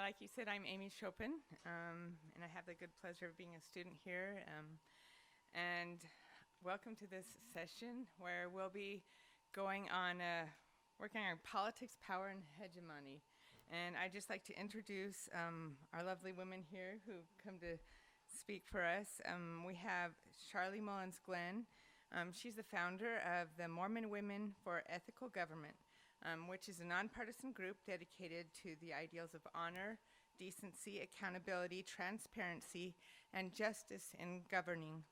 Like you said, I'm Amy Chopin, and I have the good pleasure of being a student here. And welcome to this session where we'll be going on, working on politics, power, and hegemony. And I'd just like to introduce our lovely women here who come to speak for us. We have Charlie Mullins Glen. She's the founder of the Mormon Women for Ethical Government, which is a nonpartisan group dedicated to the ideals of honor, decency, accountability, transparency, and justice in governing.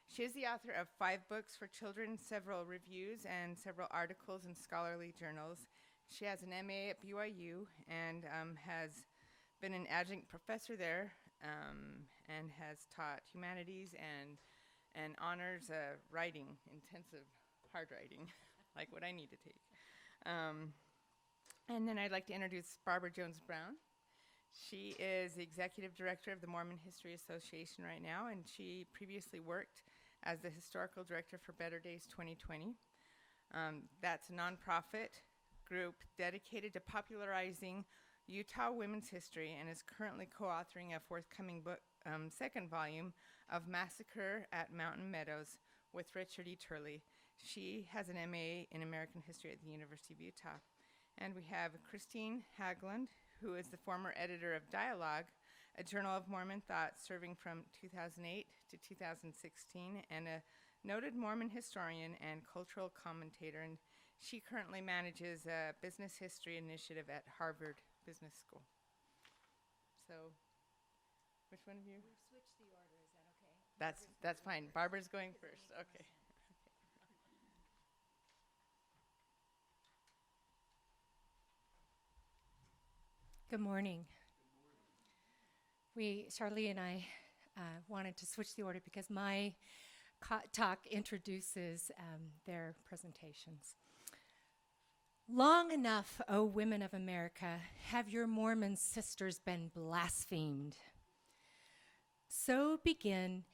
She is the author of 5 books for children, several reviews, and several articles in scholarly journals. She has an MA at BYU and has been an adjunct professor there and has taught humanities and honors writing, intensive hard writing, like what I need to take. And then I'd like to introduce Barbara Jones Browne. She is the executive director of the Mormon History Association right now, and she previously worked as the historical director for Better Days 2020. That's a nonprofit group dedicated to popularizing Utah women's history and is currently co-authoring a forthcoming book, second volume of Massacre at Mountain Meadows with Richard E. Turley. She has an MA in American History at the University of Utah. And we have Christine Haglund, who is the former editor of Dialogue, a journal of Mormon thought serving from 2008 to 2016, and a noted Mormon historian and cultural commentator. And she currently manages a business history initiative at Harvard Business School. So, which one of you? We've switched the order, is that okay? That's fine. Barbara's going first, okay. Good morning. Charlie and I wanted to switch the order because my talk introduces their presentations. Long enough, O women of America, have your Mormon sisters been blasphemed. So begins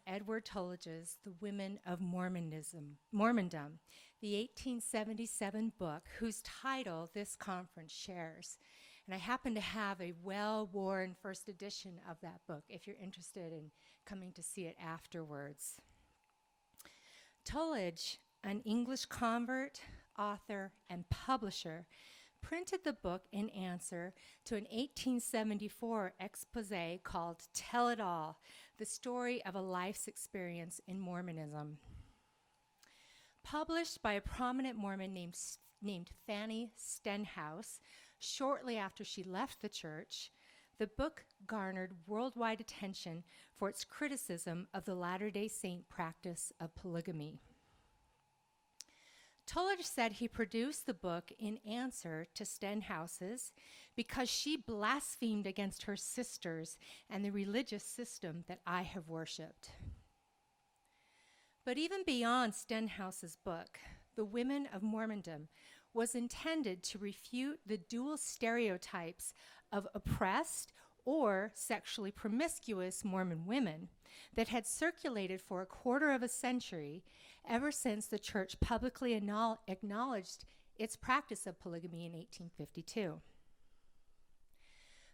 Edward Tullidge's The Women of Mormondom, the 1877 book whose title this conference shares. And I happen to have a well-worn first edition of that book if you're interested in coming to see it afterwards. Tullidge, an English convert, author, and publisher, printed the book in answer to an 1874 expose called Tell It All, the story of a life's experience in Mormonism. Published by a prominent Mormon named Fanny Stenhouse shortly after she left the church, the book garnered worldwide attention for its criticism of the Latter-day Saint practice of polygamy. Tullidge said he produced the book in answer to Stenhouse's because she blasphemed against her sisters and the religious system that I have worshipped. But even beyond Stenhouse's book, The Women of Mormondom was intended to refute the dual stereotypes of oppressed or sexually promiscuous Mormon women that had circulated for a quarter of a century ever since the church publicly acknowledged its practice of polygamy in 1852.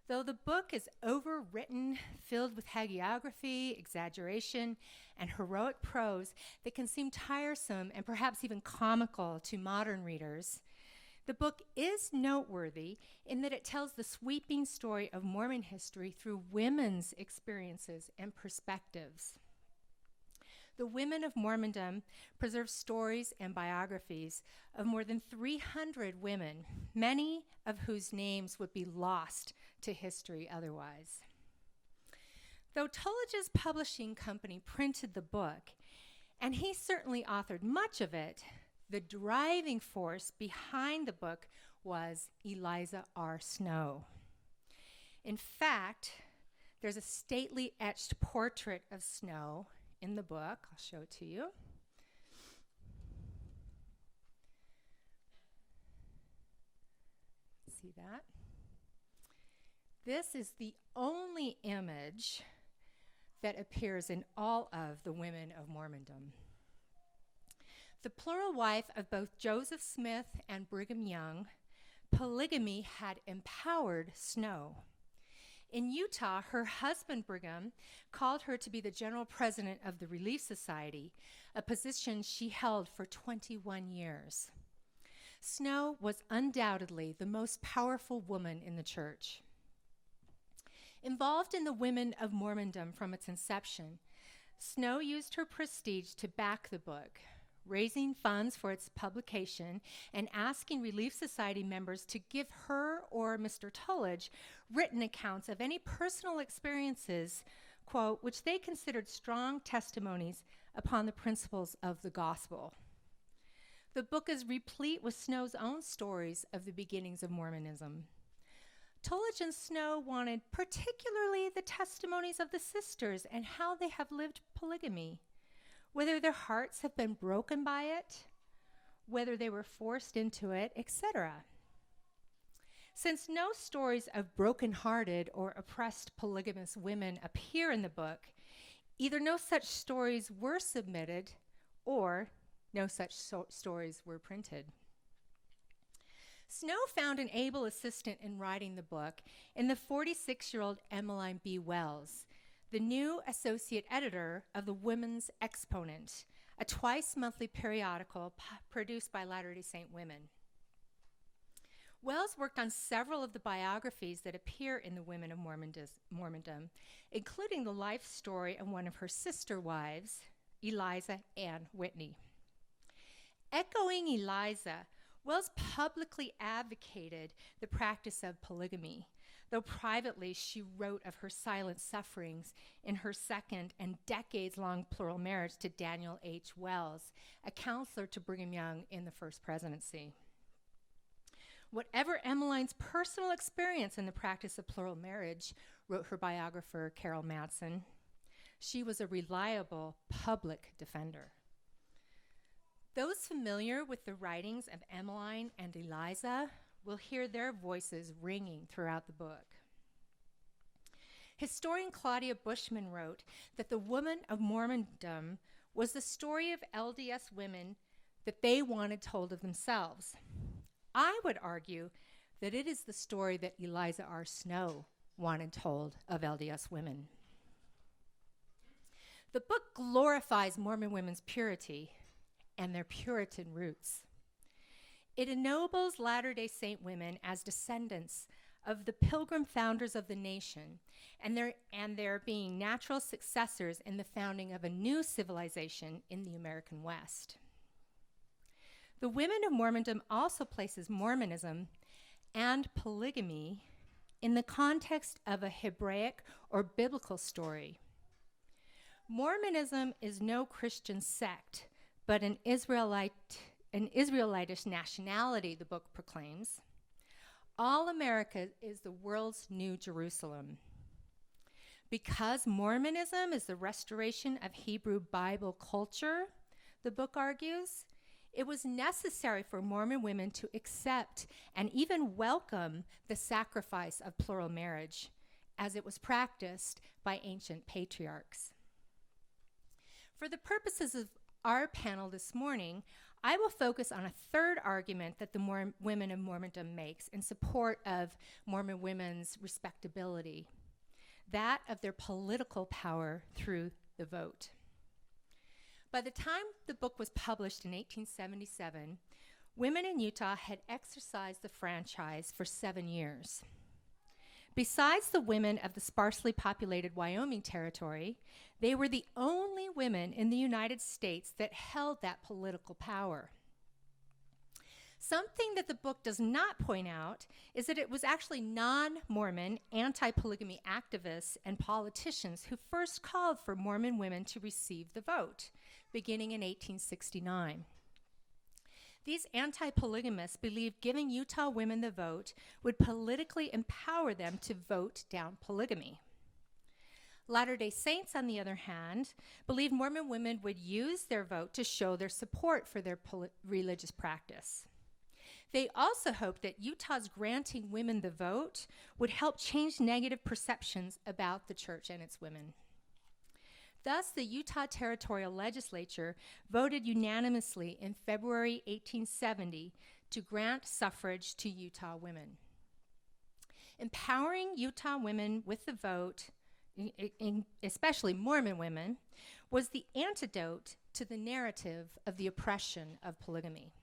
Though the book is overwritten, filled with hagiography, exaggeration, and heroic prose that can seem tiresome and perhaps even comical to modern readers, the book is noteworthy in that it tells the sweeping story of Mormon history through women's experiences and perspectives. The Women of Mormondom preserve stories and biographies of more than 300 women, many of whose names would be lost to history otherwise. Though Tullidge's publishing company printed the book, and he certainly authored much of it, the driving force behind the book was Eliza R. Snow. In fact, there's a stately etched portrait of Snow in the book. I'll show it to you. See that? This is the only image that appears in all of the Women of Mormondom. The plural wife of both Joseph Smith and Brigham Young polygamy had empowered Snow. In Utah, her husband, Brigham, called her to be the general president of the Relief Society, a position she held for 21 years. Snow was undoubtedly the most powerful woman in the church. Involved in the Women of Mormondom from its inception, Snow used her prestige to back the book, raising funds for its publication and asking Relief Society members to give her or Mr. Tullidge written accounts of any personal experiences, quote, which they considered strong testimonies upon the principles of the gospel. The book is replete with Snow's own stories of the beginnings of Mormonism. Tullidge and Snow wanted particularly the testimonies of the sisters and how they have lived polygamy, whether their hearts have been broken by it, whether they were forced into it, etc. Since no stories of broken-hearted or oppressed polygamous women appear in the book, either no such stories were submitted or no such stories were printed. Snow found an able assistant in writing the book in the 46-year-old Emmeline B. Wells, the new associate editor of the Women's Exponent, a twice-monthly periodical produced by Latter-day Saint women. Wells worked on several of the biographies that appear in the Women of Mormondom, including the life story of one of her sister wives, Eliza Ann Whitney. Echoing Eliza, Wells publicly advocated the practice of polygamy, though privately she wrote of her silent sufferings in her second and decades-long plural marriage to Daniel H. Wells, a counselor to Brigham Young in the first presidency. Whatever Emmeline's personal experience in the practice of plural marriage, wrote her biographer Carol Madsen, she was a reliable public defender. Those familiar with the writings of Emmeline and Eliza will hear their voices ringing throughout the book. Historian Claudia Bushman wrote that the Women of Mormondom was the story of LDS women that they wanted told of themselves. I would argue that it is the story that Eliza R. Snow wanted told of LDS women. The book glorifies Mormon women's purity and their Puritan roots. It ennobles Latter-day Saint women as descendants of the Pilgrim founders of the nation, and their being natural successors in the founding of a new civilization in the American West. The Women of Mormondom also places Mormonism and polygamy in the context of a Hebraic or biblical story. Mormonism is no Christian sect, but an Israelitish nationality, the book proclaims. All America is the world's new Jerusalem. Because Mormonism is the restoration of Hebrew Bible culture, the book argues, it was necessary for Mormon women to accept and even welcome the sacrifice of plural marriage, as it was practiced by ancient patriarchs. For the purposes of our panel this morning, I will focus on a third argument that the Women of Mormondom makes in support of Mormon women's respectability, that of their political power through the vote. By the time the book was published in 1877, women in Utah had exercised the franchise for 7 years. Besides the women of the sparsely populated Wyoming Territory, they were the only women in the United States that held that political power. Something that the book does not point out is that it was actually non-Mormon anti-polygamy activists and politicians who first called for Mormon women to receive the vote, beginning in 1869. These anti-polygamists believed giving Utah women the vote would politically empower them to vote down polygamy. Latter-day Saints, on the other hand, believed Mormon women would use their vote to show their support for their religious practice. They also hoped that Utah's granting women the vote would help change negative perceptions about the church and its women. Thus, the Utah Territorial Legislature voted unanimously in February 1870 to grant suffrage to Utah women. Empowering Utah women with the vote, especially Mormon women, was the antidote to the narrative of the oppression of polygamy.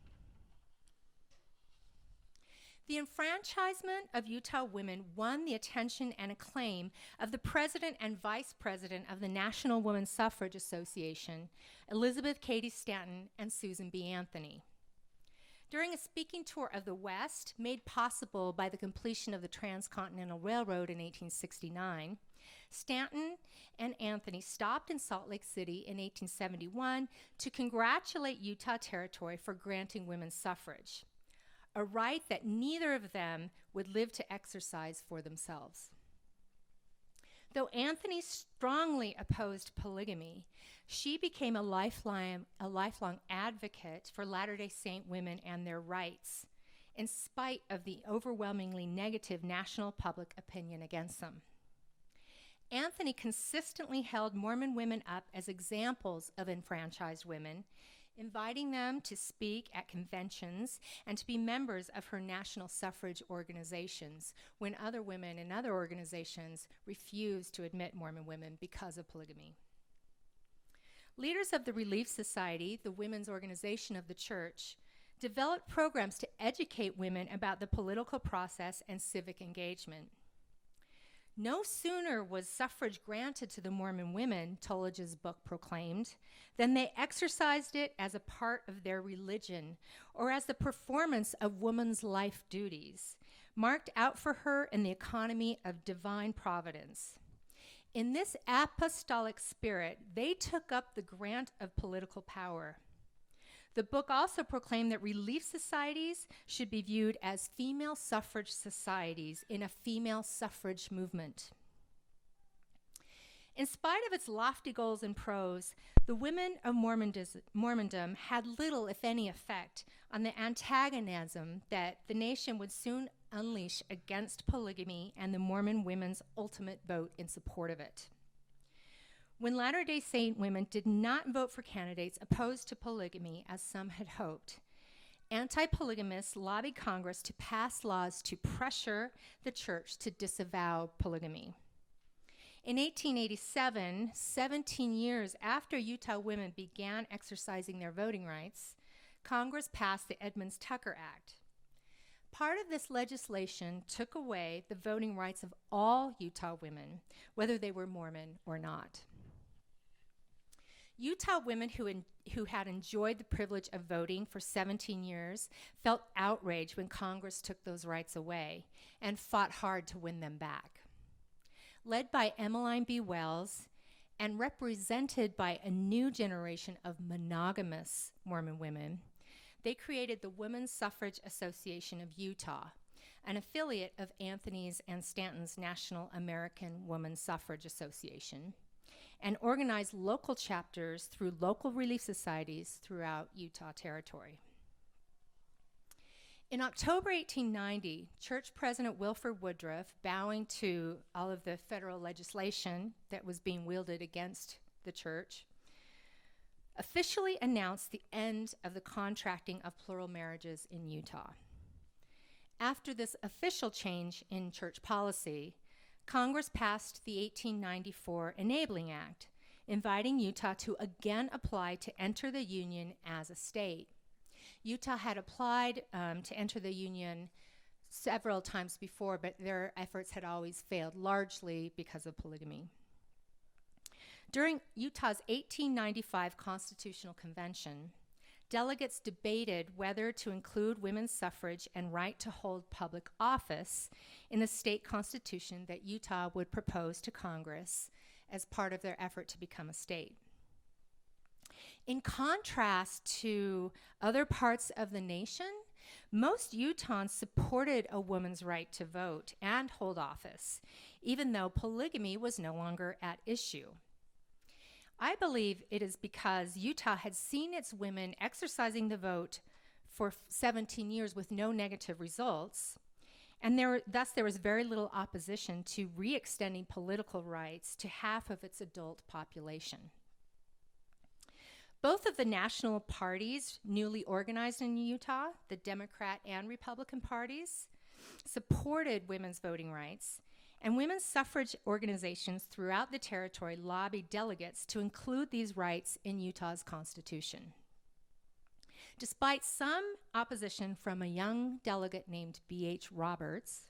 The enfranchisement of Utah women won the attention and acclaim of the president and vice president of the National Woman Suffrage Association, Elizabeth Cady Stanton and Susan B. Anthony. During a speaking tour of the West, made possible by the completion of the Transcontinental Railroad in 1869, Stanton and Anthony stopped in Salt Lake City in 1871 to congratulate Utah Territory for granting women's suffrage, a right that neither of them would live to exercise for themselves. Though Anthony strongly opposed polygamy, she became a lifelong advocate for Latter-day Saint women and their rights, in spite of the overwhelmingly negative national public opinion against them. Anthony consistently held Mormon women up as examples of enfranchised women, inviting them to speak at conventions and to be members of her national suffrage organizations when other women in other organizations refused to admit Mormon women because of polygamy. Leaders of the Relief Society, the women's organization of the church, developed programs to educate women about the political process and civic engagement. No sooner was suffrage granted to the Mormon women, Tullidge's book proclaimed, than they exercised it as a part of their religion or as the performance of woman's life duties, marked out for her in the economy of divine providence. In this apostolic spirit, they took up the grant of political power. The book also proclaimed that relief societies should be viewed as female suffrage societies in a female suffrage movement. In spite of its lofty goals and prose, the women of Mormondom had little, if any, effect on the antagonism that the nation would soon unleash against polygamy and the Mormon women's ultimate vote in support of it. When Latter-day Saint women did not vote for candidates opposed to polygamy, as some had hoped, anti-polygamists lobbied Congress to pass laws to pressure the church to disavow polygamy. In 1887, 17 years after Utah women began exercising their voting rights, Congress passed the Edmonds Tucker Act. Part of this legislation took away the voting rights of all Utah women, whether they were Mormon or not. Utah women who had enjoyed the privilege of voting for 17 years felt outraged when Congress took those rights away and fought hard to win them back. Led by Emmeline B. Wells and represented by a new generation of monogamous Mormon women, they created the Women's Suffrage Association of Utah, an affiliate of Anthony's and Stanton's National American Woman Suffrage Association, and organized local chapters through local relief societies throughout Utah Territory. In October 1890, Church President Wilford Woodruff, bowing to all of the federal legislation that was being wielded against the church, officially announced the end of the contracting of plural marriages in Utah. After this official change in church policy, Congress passed the 1894 Enabling Act, inviting Utah to again apply to enter the Union as a state. Utah had applied to enter the Union several times before, but their efforts had always failed, largely because of polygamy. During Utah's 1895 Constitutional Convention, delegates debated whether to include women's suffrage and right to hold public office in the state constitution that Utah would propose to Congress as part of their effort to become a state. In contrast to other parts of the nation, most Utahns supported a woman's right to vote and hold office, even though polygamy was no longer at issue. I believe it is because Utah had seen its women exercising the vote for 17 years with no negative results, and thus there was very little opposition to re-extending political rights to half of its adult population. Both of the national parties newly organized in Utah, the Democrat and Republican parties, supported women's voting rights, and women's suffrage organizations throughout the territory lobbied delegates to include these rights in Utah's constitution. Despite some opposition from a young delegate named B.H. Roberts,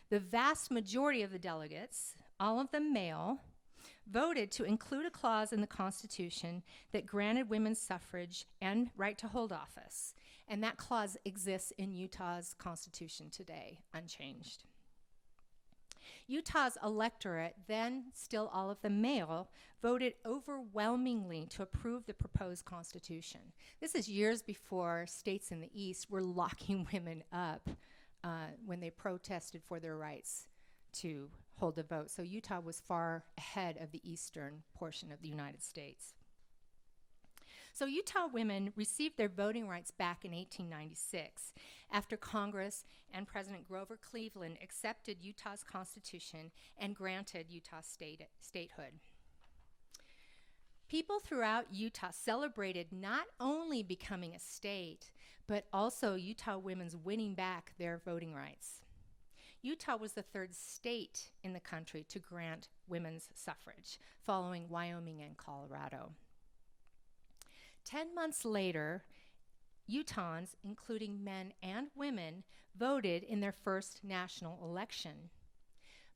the vast majority of the delegates, all of them male, voted to include a clause in the Constitution that granted women's suffrage and right to hold office. And that clause exists in Utah's Constitution today, unchanged. Utah's electorate, then still all of them male, voted overwhelmingly to approve the proposed Constitution. This is years before states in the East were locking women up when they protested for their rights to hold a vote. So Utah was far ahead of the eastern portion of the United States. So Utah women received their voting rights back in 1896 after Congress and President Grover Cleveland accepted Utah's Constitution and granted Utah statehood. People throughout Utah celebrated not only becoming a state, but also Utah women's winning back their voting rights. Utah was the third state in the country to grant women's suffrage, following Wyoming and Colorado. 10 months later, Utahns, including men and women, voted in their first national election.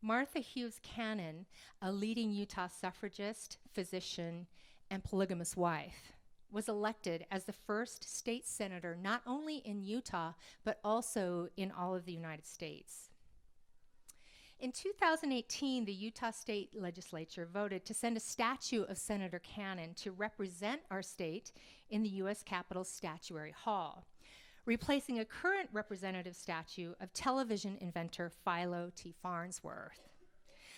Martha Hughes Cannon, a leading Utah suffragist, physician, and polygamous wife, was elected as the first state senator not only in Utah, but also in all of the United States. In 2018, the Utah State Legislature voted to send a statue of Senator Cannon to represent our state in the U.S. Capitol's Statuary Hall, replacing a current representative statue of television inventor Philo T. Farnsworth.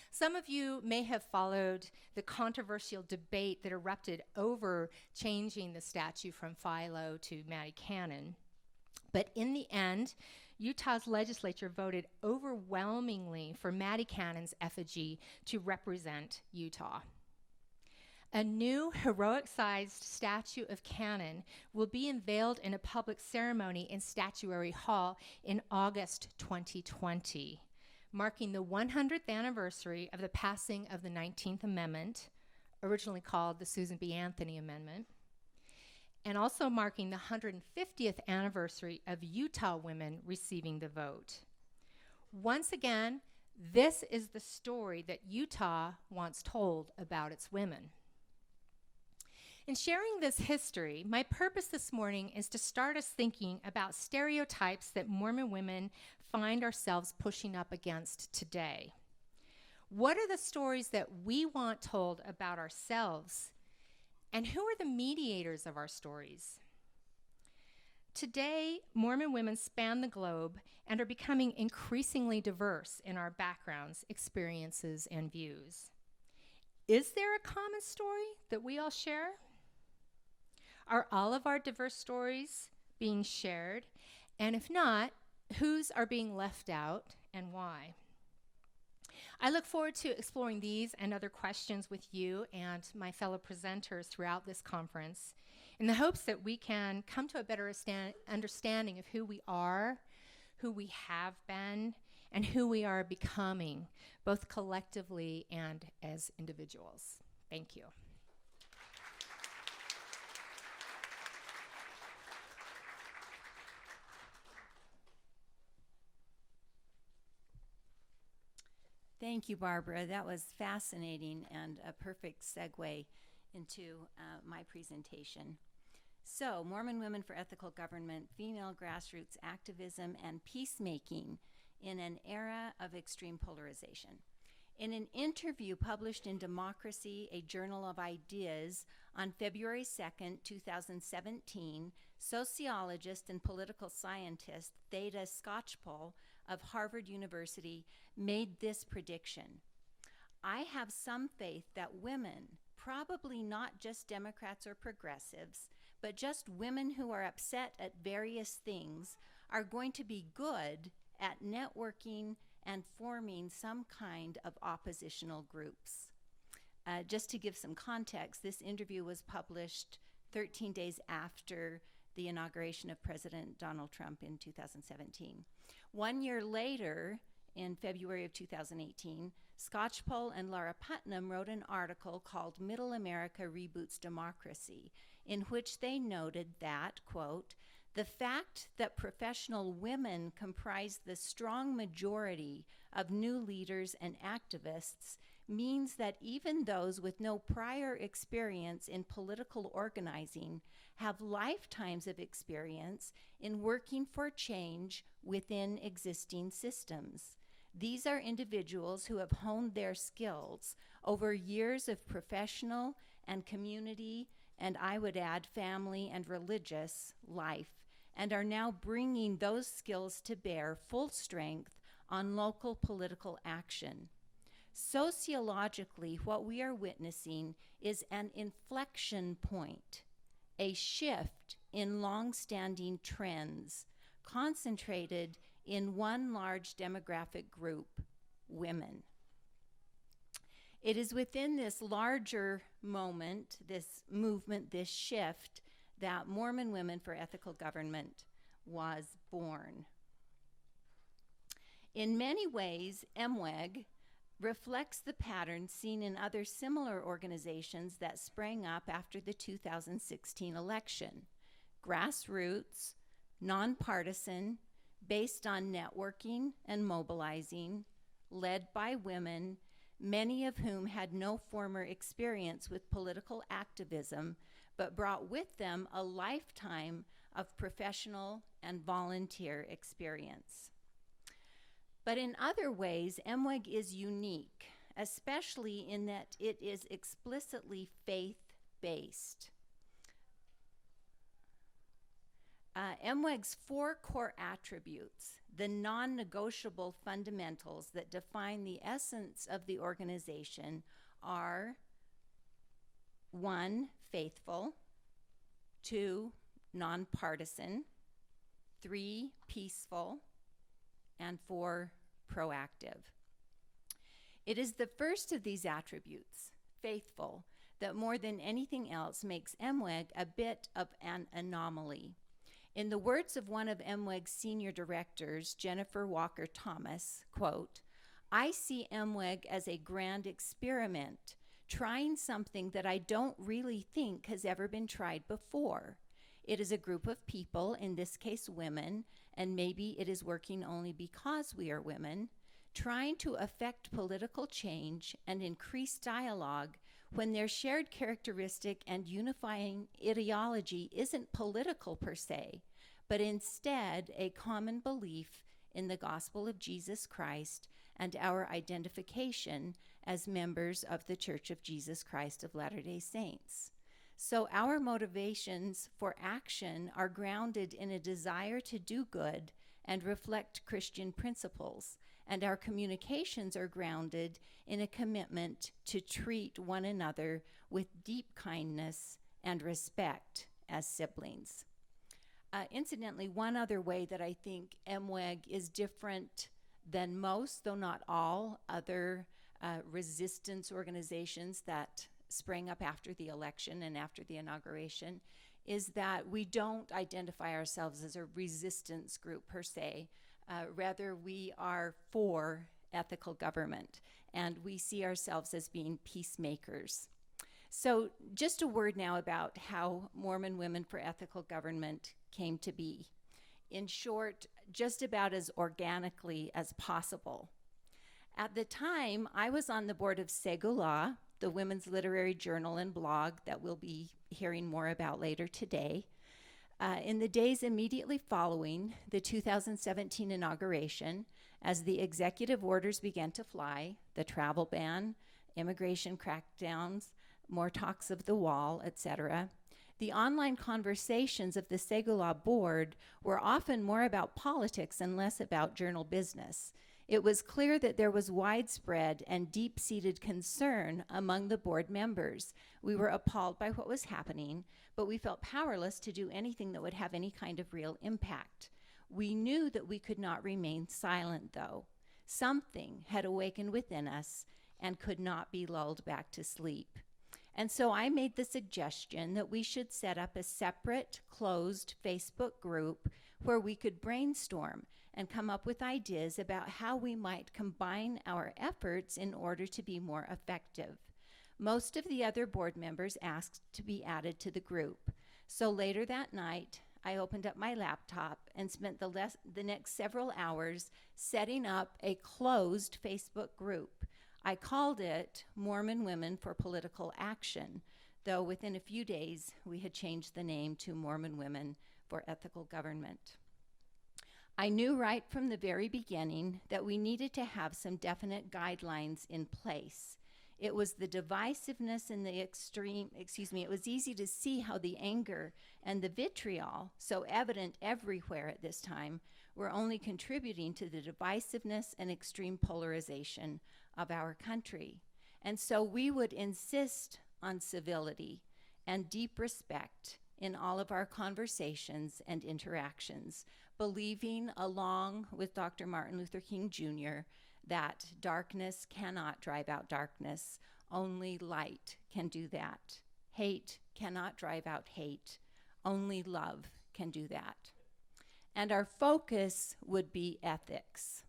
Some of you may have followed the controversial debate that erupted over changing the statue from Philo to Maddie Cannon. But in the end, Utah's legislature voted overwhelmingly for Maddie Cannon's effigy to represent Utah. A new heroic-sized statue of Cannon will be unveiled in a public ceremony in Statuary Hall in August 2020, marking the 100th anniversary of the passing of the 19th Amendment, originally called the Susan B. Anthony Amendment, and also marking the 150th anniversary of Utah women receiving the vote. Once again, this is the story that Utah wants told about its women. In sharing this history, my purpose this morning is to start us thinking about stereotypes that Mormon women find ourselves pushing up against today. What are the stories that we want told about ourselves? And who are the mediators of our stories? Today, Mormon women span the globe and are becoming increasingly diverse in our backgrounds, experiences, and views. Is there a common story that we all share? Are all of our diverse stories being shared? And if not, whose are being left out and why? I look forward to exploring these and other questions with you and my fellow presenters throughout this conference in the hopes that we can come to a better understanding of who we are, who we have been, and who we are becoming, both collectively and as individuals. Thank you. Thank you, Barbara. That was fascinating and a perfect segue into my presentation. So, Mormon Women for Ethical Government, Female Grassroots Activism, and Peacemaking in an Era of Extreme Polarization. In an interview published in Democracy, a Journal of Ideas, on February 2nd, 2017, sociologist and political scientist Theda Skocpol of Harvard University made this prediction. I have some faith that women, probably not just Democrats or progressives, but just women who are upset at various things, are going to be good at networking and forming some kind of oppositional groups. Just to give some context, this interview was published 13 days after the inauguration of President Donald Trump in 2017. 1 year later, in February of 2018, Scotchpole and Laura Putnam wrote an article called Middle America Reboots Democracy, in which they noted that, quote, the fact that professional women comprise the strong majority of new leaders and activists means that even those with no prior experience in political organizing have lifetimes of experience in working for change within existing systems. These are individuals who have honed their skills over years of professional and community, and I would add family and religious life, and are now bringing those skills to bear full strength on local political action. Sociologically, what we are witnessing is an inflection point, a shift in long-standing trends concentrated in one large demographic group, women. It is within this larger moment, this movement, this shift, that Mormon Women for Ethical Government was born. In many ways, MWEG reflects the pattern seen in other similar organizations that sprang up after the 2016 election. Grassroots, nonpartisan, based on networking and mobilizing, led by women, many of whom had no former experience with political activism, but brought with them a lifetime of professional and volunteer experience. But in other ways, MWEG is unique, especially in that it is explicitly faith-based. MWEG's 4 core attributes, the non-negotiable fundamentals that define the essence of the organization, are 1, faithful, 2, nonpartisan, 3, peaceful, and 4, proactive. It is the first of these attributes, faithful, that more than anything else makes MWEG a bit of an anomaly. In the words of one of MWEG's senior directors, Jennifer Walker Thomas, quote, I see MWEG as a grand experiment, trying something that I don't really think has ever been tried before. It is a group of people, in this case women, and maybe it is working only because we are women, trying to affect political change and increase dialogue when their shared characteristic and unifying ideology isn't political per se, but instead a common belief in the gospel of Jesus Christ and our identification as members of the Church of Jesus Christ of Latter-day Saints. So our motivations for action are grounded in a desire to do good and reflect Christian principles, and our communications are grounded in a commitment to treat one another with deep kindness and respect as siblings. Incidentally, one other way that I think MWEG is different than most, though not all, other resistance organizations that sprang up after the election and after the inauguration, is that we don't identify ourselves as a resistance group per se. Rather, we are for ethical government, and we see ourselves as being peacemakers. So just a word now about how Mormon Women for Ethical Government came to be. In short, just about as organically as possible. At the time, I was on the board of Segula, the women's literary journal and blog that we'll be hearing more about later today. In the days immediately following the 2017 inauguration, as the executive orders began to fly, the travel ban, immigration crackdowns, more talks of the wall, etc., the online conversations of the Segula board were often more about politics and less about journal business. It was clear that there was widespread and deep-seated concern among the board members. We were appalled by what was happening, but we felt powerless to do anything that would have any kind of real impact. We knew that we could not remain silent, though. Something had awakened within us and could not be lulled back to sleep. And so I made the suggestion that we should set up a separate, closed Facebook group where we could brainstorm and come up with ideas about how we might combine our efforts in order to be more effective. Most of the other board members asked to be added to the group. So later that night, I opened up my laptop and spent the next several hours setting up a closed Facebook group. I called it Mormon Women for Political Action, though within a few days we had changed the name to Mormon Women for Ethical Government. I knew right from the very beginning that we needed to have some definite guidelines in place. It was the divisiveness and the it was easy to see how the anger and the vitriol, so evident everywhere at this time, were only contributing to the divisiveness and extreme polarization of our country. And so we would insist on civility and deep respect in all of our conversations and interactions, believing, along with Dr. Martin Luther King Jr., that darkness cannot drive out darkness. Only light can do that. Hate cannot drive out hate. Only love can do that. And our focus would be ethics.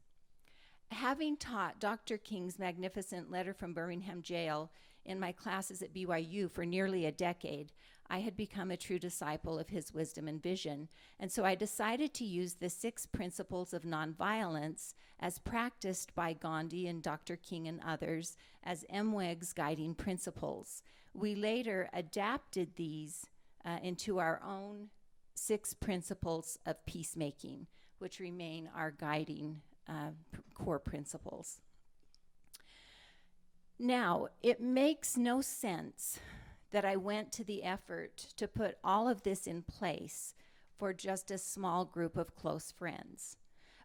Having taught Dr. King's magnificent letter from Birmingham jail in my classes at BYU for nearly a decade, I had become a true disciple of his wisdom and vision. And so I decided to use the 6 principles of nonviolence as practiced by Gandhi and Dr. King and others as MWEG's guiding principles. We later adapted these into our own 6 principles of peacemaking, which remain our guiding core principles. Now, it makes no sense that I went to the effort to put all of this in place for just a small group of close friends.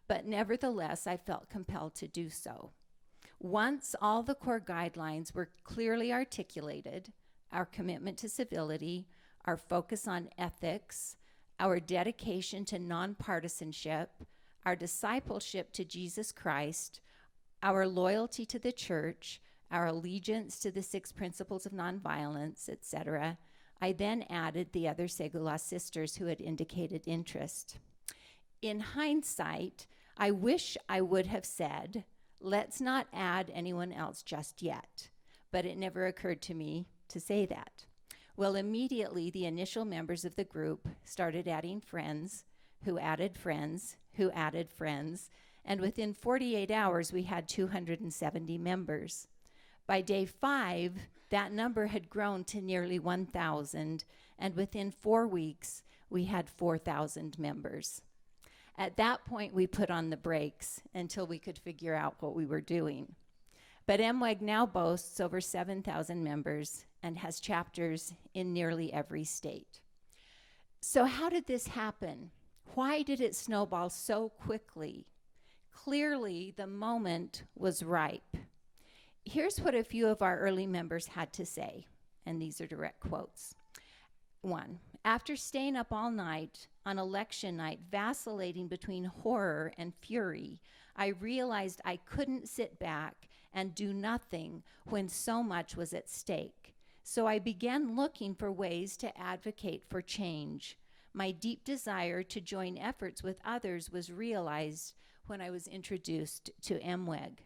But nevertheless, I felt compelled to do so. Once all the core guidelines were clearly articulated, our commitment to civility, our focus on ethics, our dedication to nonpartisanship, our discipleship to Jesus Christ, our loyalty to the church, our allegiance to the 6 principles of nonviolence, etc., I then added the other Segula sisters who had indicated interest. In hindsight, I wish I would have said, let's not add anyone else just yet, but it never occurred to me to say that. Well, immediately the initial members of the group started adding friends, who added friends, who added friends, and within 48 hours we had 270 members. By day 5, that number had grown to nearly 1,000, and within 4 weeks, we had 4,000 members. At that point, we put on the brakes until we could figure out what we were doing. But MWEG now boasts over 7,000 members and has chapters in nearly every state. So how did this happen? Why did it snowball so quickly? Clearly, the moment was ripe. Here's what a few of our early members had to say, and these are direct quotes. 1, after staying up all night on election night, vacillating between horror and fury, I realized I couldn't sit back and do nothing when so much was at stake. So I began looking for ways to advocate for change. My deep desire to join efforts with others was realized when I was introduced to MWEG.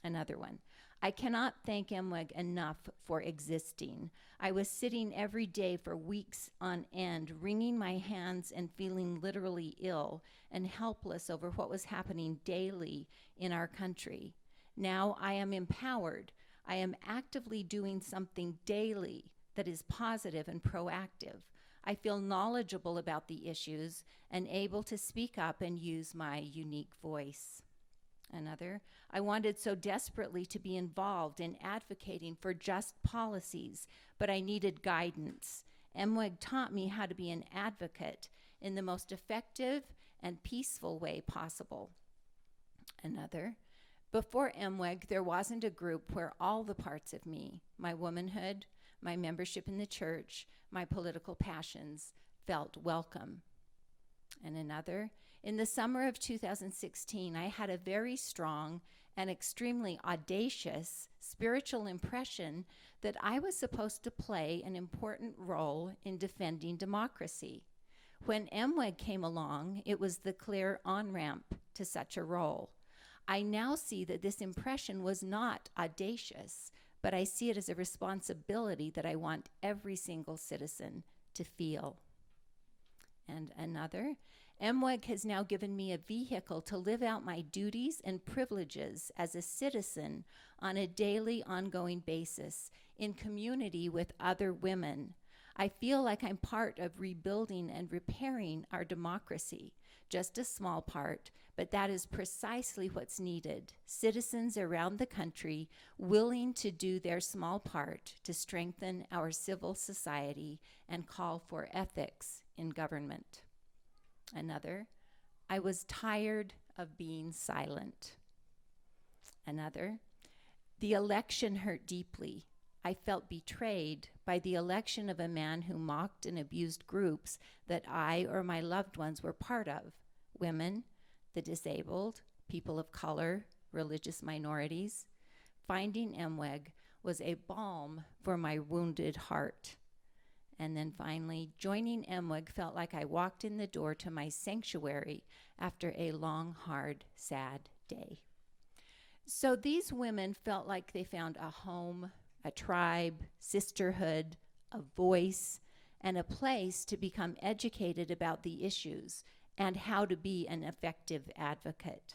Another one. I cannot thank MWEG enough for existing. I was sitting every day for weeks on end, wringing my hands and feeling literally ill and helpless over what was happening daily in our country. Now I am empowered. I am actively doing something daily that is positive and proactive. I feel knowledgeable about the issues and able to speak up and use my unique voice. Another, I wanted so desperately to be involved in advocating for just policies, but I needed guidance. MWEG taught me how to be an advocate in the most effective and peaceful way possible. Another, before MWEG, there wasn't a group where all the parts of me, my womanhood, my membership in the church, my political passions, felt welcome. And another, In the summer of 2016, I had a very strong and extremely audacious spiritual impression that I was supposed to play an important role in defending democracy. When MWEG came along, it was the clear on-ramp to such a role. I now see that this impression was not audacious, but I see it as a responsibility that I want every single citizen to feel. And another, MWEG has now given me a vehicle to live out my duties and privileges as a citizen on a daily, ongoing basis in community with other women. I feel like I'm part of rebuilding and repairing our democracy, just a small part, but that is precisely what's needed. Citizens around the country willing to do their small part to strengthen our civil society and call for ethics in government. Another, I was tired of being silent. Another, the election hurt deeply. I felt betrayed by the election of a man who mocked and abused groups that I or my loved ones were part of: women, the disabled, people of color, religious minorities. Finding MWEG was a balm for my wounded heart. And then finally, joining MWEG felt like I walked in the door to my sanctuary after a long, hard, sad day. So these women felt like they found a home, a tribe, sisterhood, a voice, and a place to become educated about the issues and how to be an effective advocate.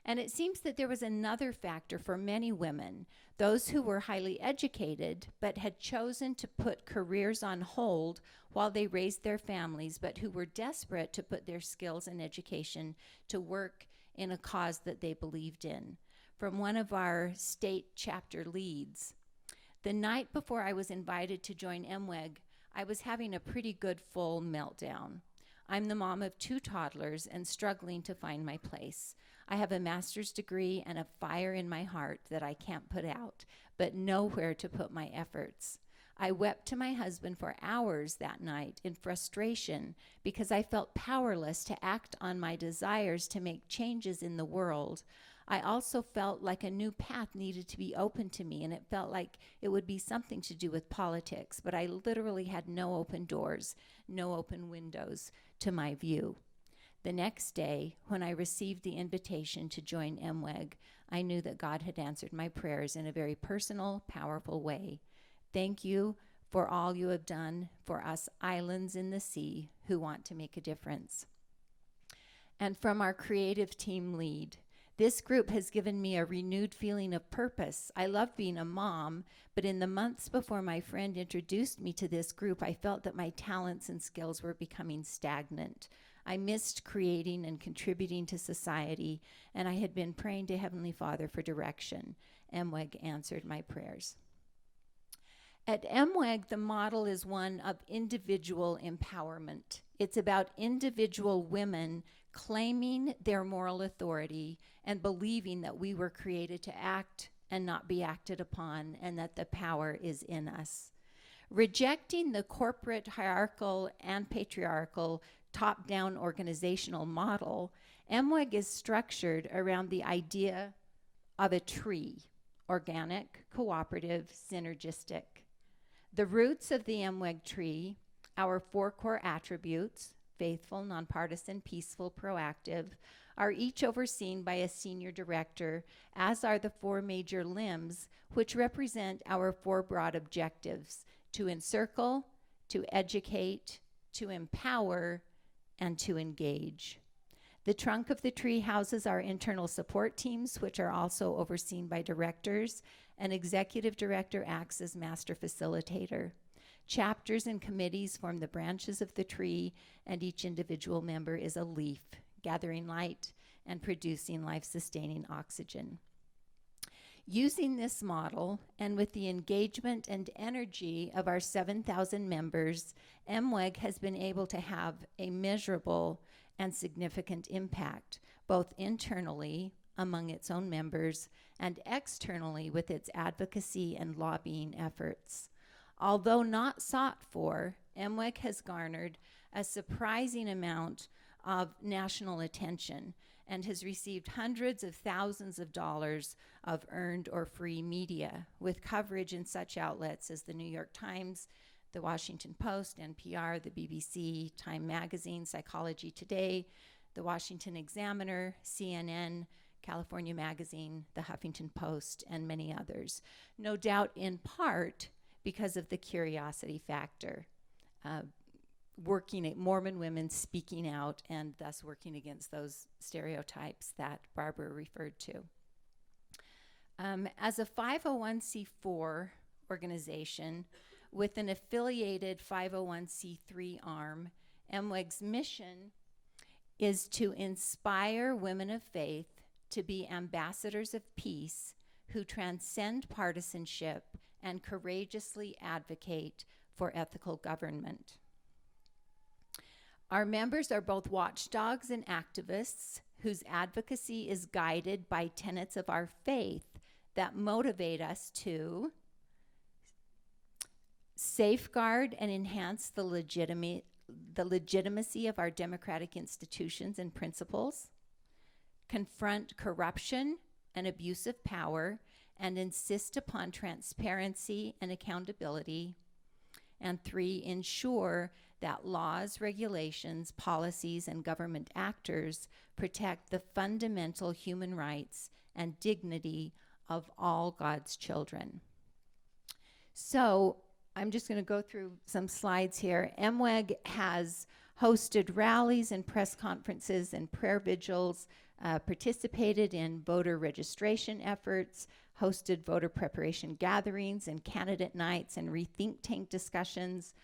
And it seems that there was another factor for many women, those who were highly educated but had chosen to put careers on hold while they raised their families, but who were desperate to put their skills and education to work in a cause that they believed in. From one of our state chapter leads, the night before I was invited to join MWEG, I was having a pretty good full meltdown. I'm the mom of 2 toddlers and struggling to find my place. I have a master's degree and a fire in my heart that I can't put out, but nowhere to put my efforts. I wept to my husband for hours that night in frustration because I felt powerless to act on my desires to make changes in the world. I also felt like a new path needed to be open to me, and it felt like it would be something to do with politics, but I literally had no open doors, no open windows to my view. The next day, when I received the invitation to join MWEG, I knew that God had answered my prayers in a very personal, powerful way. Thank you for all you have done for us islands in the sea who want to make a difference. And from our creative team lead, this group has given me a renewed feeling of purpose. I love being a mom, but in the months before my friend introduced me to this group, I felt that my talents and skills were becoming stagnant. I missed creating and contributing to society, and I had been praying to Heavenly Father for direction. MWEG answered my prayers. At MWEG, the model is one of individual empowerment. It's about individual women claiming their moral authority and believing that we were created to act and not be acted upon, and that the power is in us. Rejecting the corporate, hierarchical, and patriarchal top-down organizational model, MWEG is structured around the idea of a tree: organic, cooperative, synergistic. The roots of the MWEG tree, our 4 core attributes, faithful, nonpartisan, peaceful, proactive, are each overseen by a senior director, as are the 4 major limbs, which represent our 4 broad objectives: to encircle, to educate, to empower, and to engage. The trunk of the tree houses our internal support teams, which are also overseen by directors. An executive director acts as master facilitator. Chapters and committees form the branches of the tree, and each individual member is a leaf, gathering light and producing life-sustaining oxygen. Using this model, and with the engagement and energy of our 7,000 members, MWEG has been able to have a measurable and significant impact, both internally among its own members and externally with its advocacy and lobbying efforts. Although not sought for, MWEG has garnered a surprising amount of national attention and has received hundreds of thousands of dollars of earned or free media, with coverage in such outlets as the New York Times, the Washington Post, NPR, the BBC, Time Magazine, Psychology Today, the Washington Examiner, CNN, California Magazine, the Huffington Post, and many others. No doubt in part because of the curiosity factor, working at Mormon women speaking out and thus working against those stereotypes that Barbara referred to. As a 501c4 organization with an affiliated 501c3 arm, MWEG's mission is to inspire women of faith to be ambassadors of peace who transcend partisanship and courageously advocate for ethical government. Our members are both watchdogs and activists whose advocacy is guided by tenets of our faith that motivate us to safeguard and enhance the legitimacy of our democratic institutions and principles, confront corruption and abuse of power, and insist upon transparency and accountability, and 3, ensure that laws, regulations, policies, and government actors protect the fundamental human rights and dignity of all God's children. So I'm just going to go through some slides here. MWEG has hosted rallies and press conferences and prayer vigils, participated in voter registration efforts, hosted voter preparation gatherings and candidate nights and rethink tank discussions,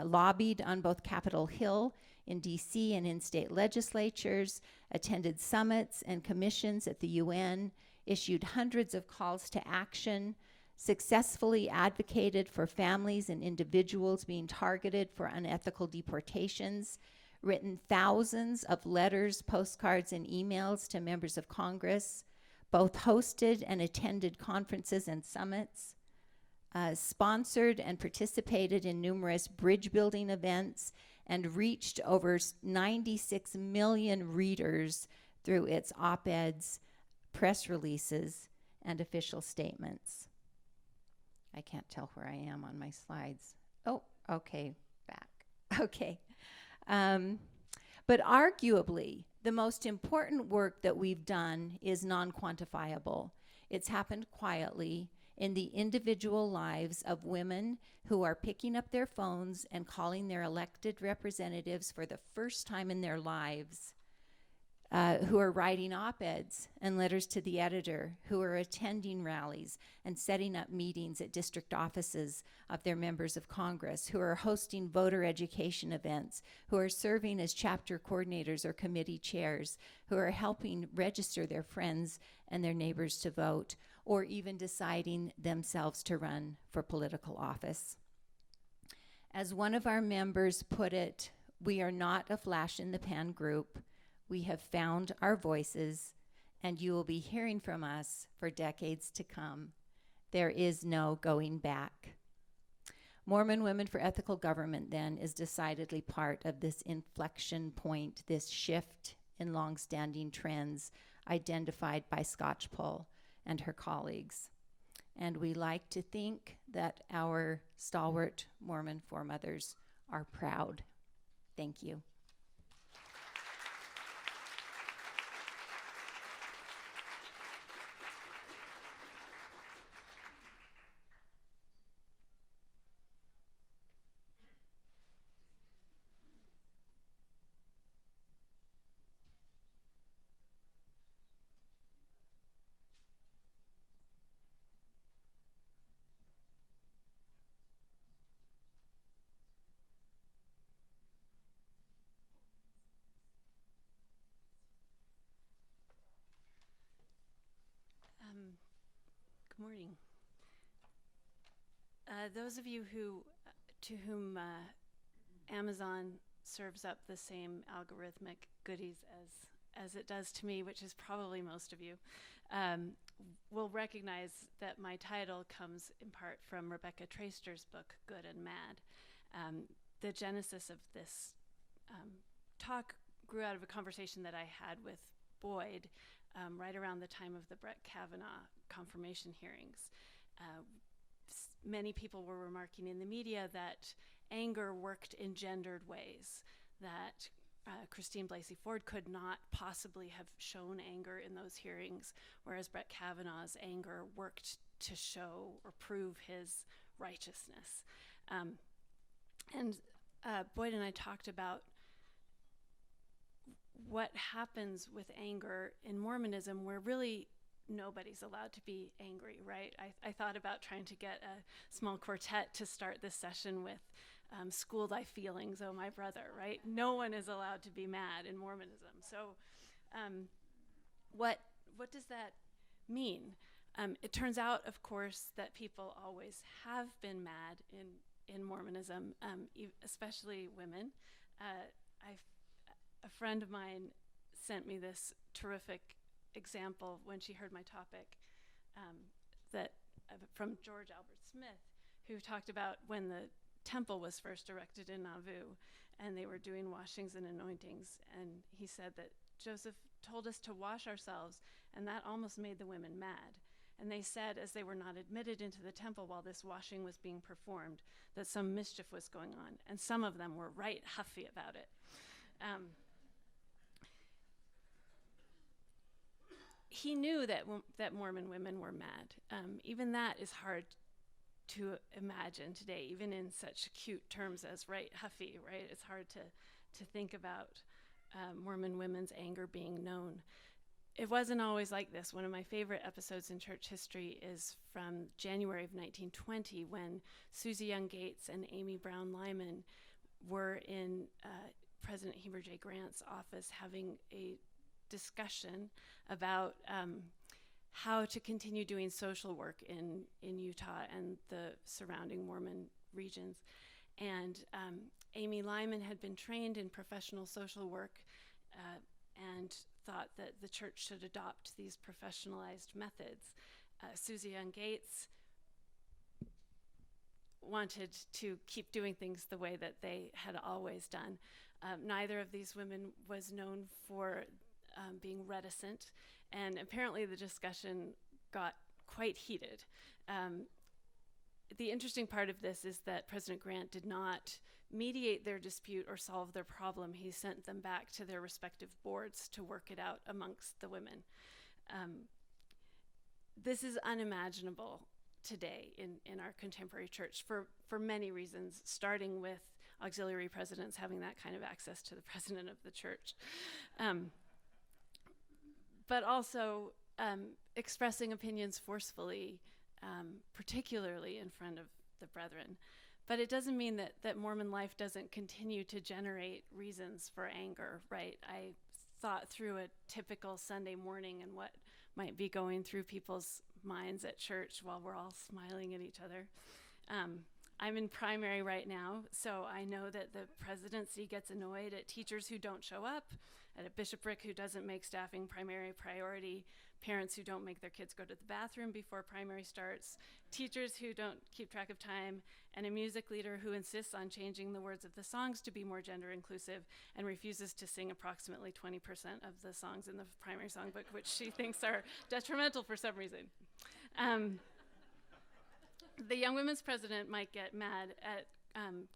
lobbied on both Capitol Hill in DC and in state legislatures, attended summits and commissions at the UN, issued hundreds of calls to action, successfully advocated for families and individuals being targeted for unethical deportations, written thousands of letters, postcards, and emails to members of Congress, both hosted and attended conferences and summits, sponsored and participated in numerous bridge building events, and reached over 96 million readers through its op-eds, press releases, and official statements. I can't tell where I am on my slides. Oh, okay, back. Okay. But arguably, the most important work that we've done is non-quantifiable. It's happened quietly in the individual lives of women who are picking up their phones and calling their elected representatives for the first time in their lives, who are writing op-eds and letters to the editor, who are attending rallies and setting up meetings at district offices of their members of Congress, who are hosting voter education events, who are serving as chapter coordinators or committee chairs, who are helping register their friends and their neighbors to vote, or even deciding themselves to run for political office. As one of our members put it, we are not a flash in the pan group. We have found our voices, and you will be hearing from us for decades to come. There is no going back. Mormon Women for Ethical Government, then, is decidedly part of this inflection point, this shift in longstanding trends identified by Scotchpole and her colleagues. And we like to think that our stalwart Mormon foremothers are proud. Thank you. Good morning. Those of you to whom Amazon serves up the same algorithmic goodies as it does to me, which is probably most of you, will recognize that my title comes in part from Rebecca Traister's book, Good and Mad. The genesis of this talk grew out of a conversation that I had with Boyd right around the time of the Brett Kavanaugh confirmation hearings. Many people were remarking in the media that anger worked in gendered ways, that Christine Blasey Ford could not possibly have shown anger in those hearings, whereas Brett Kavanaugh's anger worked to show or prove his righteousness. Boyd and I talked about what happens with anger in Mormonism, where really nobody's allowed to be angry, right? I thought about trying to get a small quartet to start this session with "School Thy Feelings, Oh My Brother," right? No one is allowed to be mad in Mormonism. So what does that mean? It turns out, of course, that people always have been mad in Mormonism, especially women. A friend of mine sent me this terrific example when she heard my topic from George Albert Smith, who talked about when the temple was first erected in Nauvoo and they were doing washings and anointings, and he said that Joseph told us to wash ourselves, and that almost made the women mad. And they said, as they were not admitted into the temple while this washing was being performed, that some mischief was going on, and some of them were right huffy about it. He knew that Mormon women were mad. Even that is hard to imagine today, even in such cute terms as right huffy, right? It's hard to think about Mormon women's anger being known. It wasn't always like this. One of my favorite episodes in church history is from January of 1920, when Susie Young Gates and Amy Browne Lyman were in President Heber J. Grant's office having a discussion about how to continue doing social work in Utah and the surrounding Mormon regions. And Amy Lyman had been trained in professional social work and thought that the church should adopt these professionalized methods. Susie Young Gates wanted to keep doing things the way that they had always done. Neither of these women was known for being reticent, and apparently the discussion got quite heated. The interesting part of this is that President Grant did not mediate their dispute or solve their problem. He sent them back to their respective boards to work it out amongst the women. This is unimaginable today in our contemporary church for many reasons, starting with auxiliary presidents having that kind of access to the president of the church. But also expressing opinions forcefully, particularly in front of the brethren. But it doesn't mean that Mormon life doesn't continue to generate reasons for anger, right? I thought through a typical Sunday morning and what might be going through people's minds at church while we're all smiling at each other. I'm in primary right now, so I know that the presidency gets annoyed at teachers who don't show up, at a bishopric who doesn't make staffing primary priority, parents who don't make their kids go to the bathroom before primary starts, teachers who don't keep track of time, and a music leader who insists on changing the words of the songs to be more gender inclusive and refuses to sing approximately 20% of the songs in the primary songbook, which she thinks are detrimental for some reason. The Young Women's President might get mad at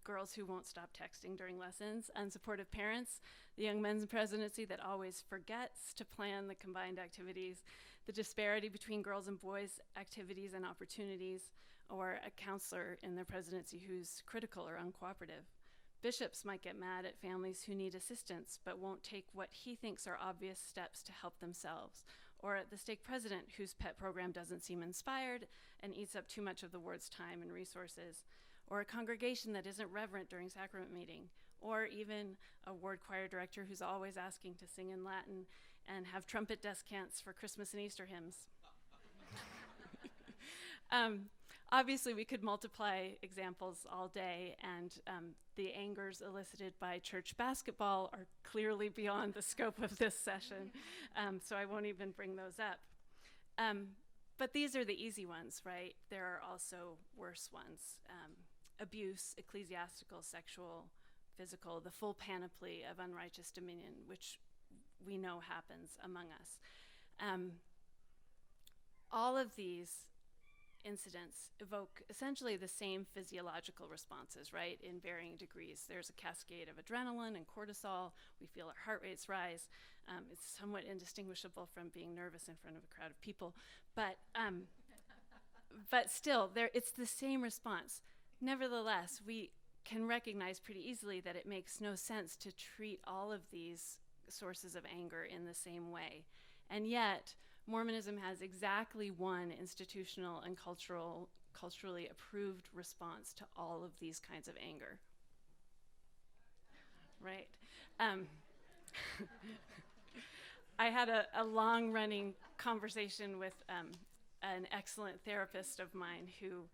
girls who won't stop texting during lessons, unsupportive parents, the Young Men's Presidency that always forgets to plan the combined activities, the disparity between girls and boys' activities and opportunities, or a counselor in the presidency who's critical or uncooperative. Bishops might get mad at families who need assistance but won't take what he thinks are obvious steps to help themselves, or at the stake president whose pet program doesn't seem inspired and eats up too much of the ward's time and resources, or a congregation that isn't reverent during sacrament meeting, or even a ward choir director who's always asking to sing in Latin and have trumpet descants for Christmas and Easter hymns. Obviously, we could multiply examples all day, and the angers elicited by church basketball are clearly beyond the scope of this session, so I won't even bring those up. But these are the easy ones, right? There are also worse ones. Abuse, ecclesiastical, sexual, metaphysical, the full panoply of unrighteous dominion, which we know happens among us. All of these incidents evoke essentially the same physiological responses, right, in varying degrees. There's a cascade of adrenaline and cortisol. We feel our heart rates rise. It's somewhat indistinguishable from being nervous in front of a crowd of people, but still, it's the same response. Nevertheless, we can recognize pretty easily that it makes no sense to treat all of these sources of anger in the same way. And yet, Mormonism has exactly one institutional and culturally approved response to all of these kinds of anger. Right. I had a long-running conversation with an excellent therapist of mine who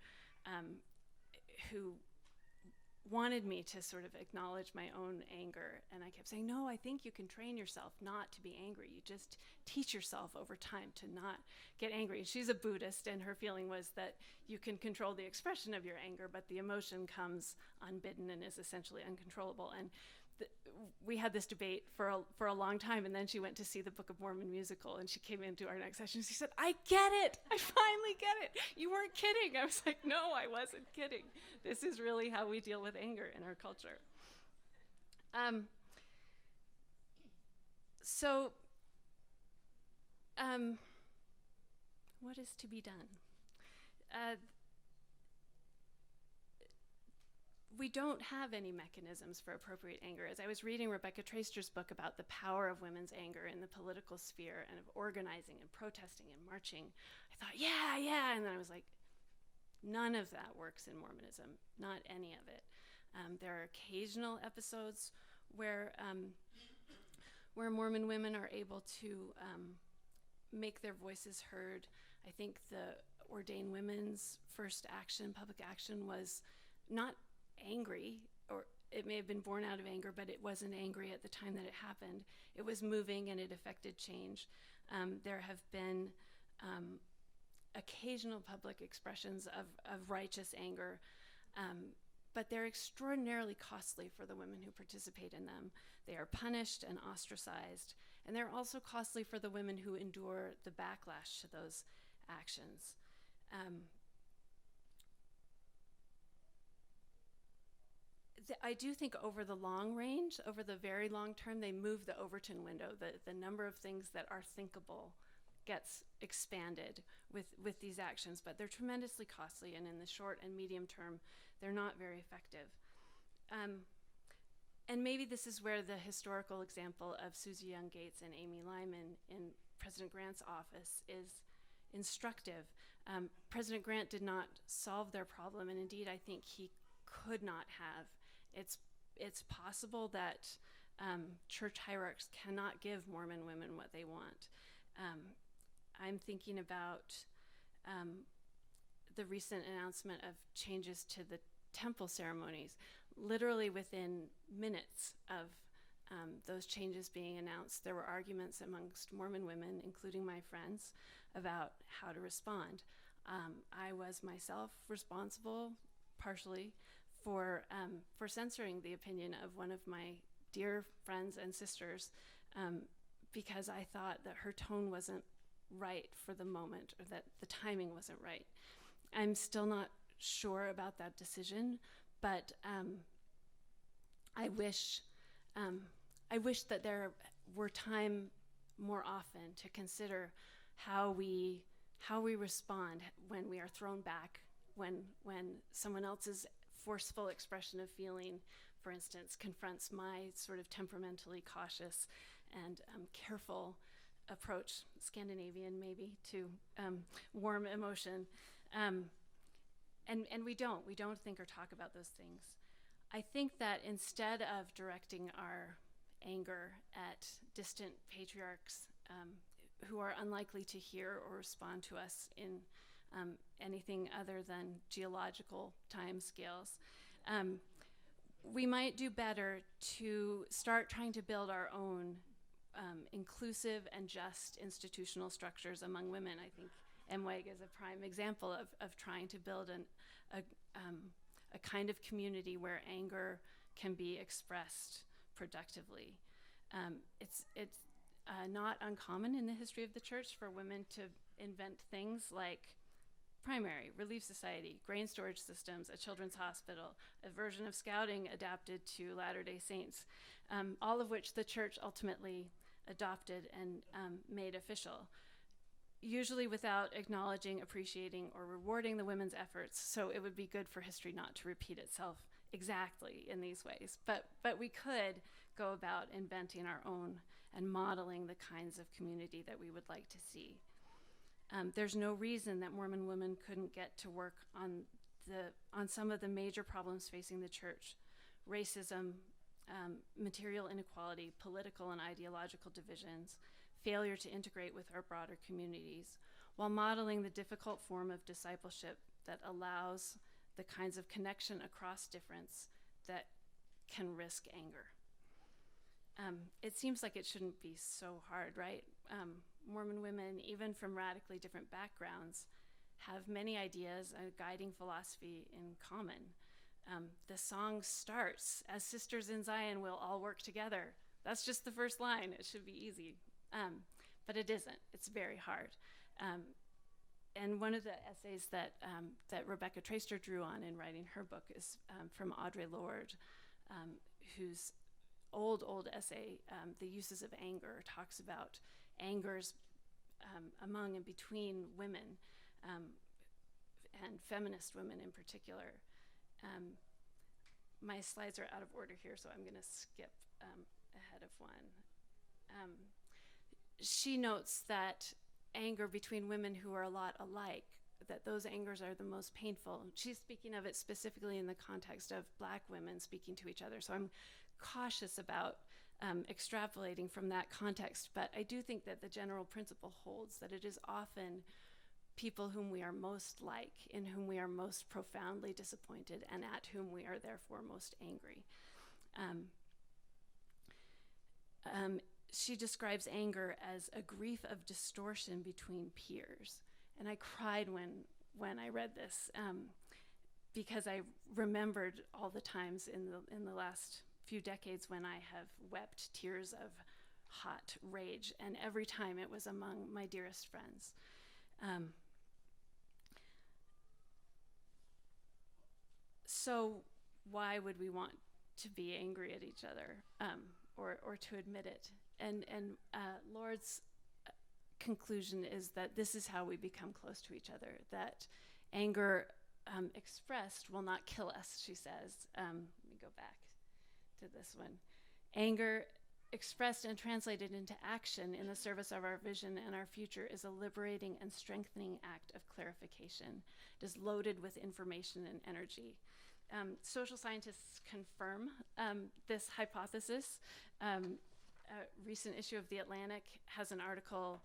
wanted me to sort of acknowledge my own anger. And I kept saying, no, I think you can train yourself not to be angry. You just teach yourself over time to not get angry. She's a Buddhist, and her feeling was that you can control the expression of your anger, but the emotion comes unbidden and is essentially uncontrollable. And we had this debate for a long time, and then she went to see the Book of Mormon musical, and she came into our next session. She said, I get it. I finally get it. You weren't kidding. I was like, no, I wasn't kidding. This is really how we deal with anger in our culture. What is to be done? We don't have any mechanisms for appropriate anger. As I was reading Rebecca Traister's book about the power of women's anger in the political sphere and of organizing and protesting and marching, I thought, yeah, and then I was like, none of that works in Mormonism, not any of it. There are occasional episodes where Mormon women are able to make their voices heard. I think the ordained women's first action, public action, was not angry, or it may have been born out of anger, but it wasn't angry at the time that it happened. It was moving, and it affected change. There have been occasional public expressions of righteous anger, but they're extraordinarily costly for the women who participate in them. They are punished and ostracized, and they're also costly for the women who endure the backlash to those actions. I do think over the long range, over the very long term, they move the Overton window. The number of things that are thinkable gets expanded with these actions, but they're tremendously costly, and in the short and medium term, they're not very effective. And maybe this is where the historical example of Susie Young Gates and Amy Lyman in President Grant's office is instructive. President Grant did not solve their problem, and indeed I think he could not have. It's possible that church hierarchs cannot give Mormon women what they want. I'm thinking about the recent announcement of changes to the temple ceremonies. Literally within minutes of those changes being announced, there were arguments amongst Mormon women, including my friends, about how to respond. I was myself responsible, partially, for censoring the opinion of one of my dear friends and sisters because I thought that her tone wasn't right for the moment, or that the timing wasn't right. I'm still not sure about that decision, but I wish that there were time more often to consider how we respond when we are thrown back, when someone else's forceful expression of feeling, for instance, confronts my sort of temperamentally cautious and careful approach, Scandinavian maybe, to warm emotion. And we don't think or talk about those things. I think that instead of directing our anger at distant patriarchs who are unlikely to hear or respond to us in anything other than geological time scales, we might do better to start trying to build our own inclusive and just institutional structures among women. I think MWEG is a prime example of trying to build a kind of community where anger can be expressed productively. It's not uncommon in the history of the church for women to invent things like primary, relief society, grain storage systems, a children's hospital, a version of scouting adapted to Latter-day Saints, all of which the church ultimately adopted and made official, usually without acknowledging, appreciating, or rewarding the women's efforts. So it would be good for history not to repeat itself exactly in these ways. But we could go about inventing our own and modeling the kinds of community that we would like to see. There's no reason that Mormon women couldn't get to work on some of the major problems facing the church: racism, material inequality, political and ideological divisions, failure to integrate with our broader communities, while modeling the difficult form of discipleship that allows the kinds of connection across difference that can risk anger. It seems like it shouldn't be so hard, right? Mormon women, even from radically different backgrounds, have many ideas and a guiding philosophy in common. The song starts, "As sisters in Zion, we'll all work together." That's just the first line. It should be easy. But it isn't. It's very hard. And one of the essays that Rebecca Traister drew on in writing her book is from Audre Lorde, whose old essay, The Uses of Anger, talks about angers among and between women, and feminist women in particular. My slides are out of order here, so I'm going to skip ahead of one. She notes that anger between women who are a lot alike, that those angers are the most painful. She's speaking of it specifically in the context of Black women speaking to each other. So I'm cautious about extrapolating from that context, but I do think that the general principle holds, that it is often people whom we are most like, in whom we are most profoundly disappointed, and at whom we are therefore most angry. She describes anger as a grief of distortion between peers. And I cried when I read this, because I remembered all the times in the last few decades when I have wept tears of hot rage, and every time it was among my dearest friends. So why would we want to be angry at each other, or to admit it? And Lorde's conclusion is that this is how we become close to each other, that anger expressed will not kill us, she says. Let me go back to this one. Anger expressed and translated into action in the service of our vision and our future is a liberating and strengthening act of clarification. It is loaded with information and energy. Social scientists confirm this hypothesis. A recent issue of The Atlantic has an article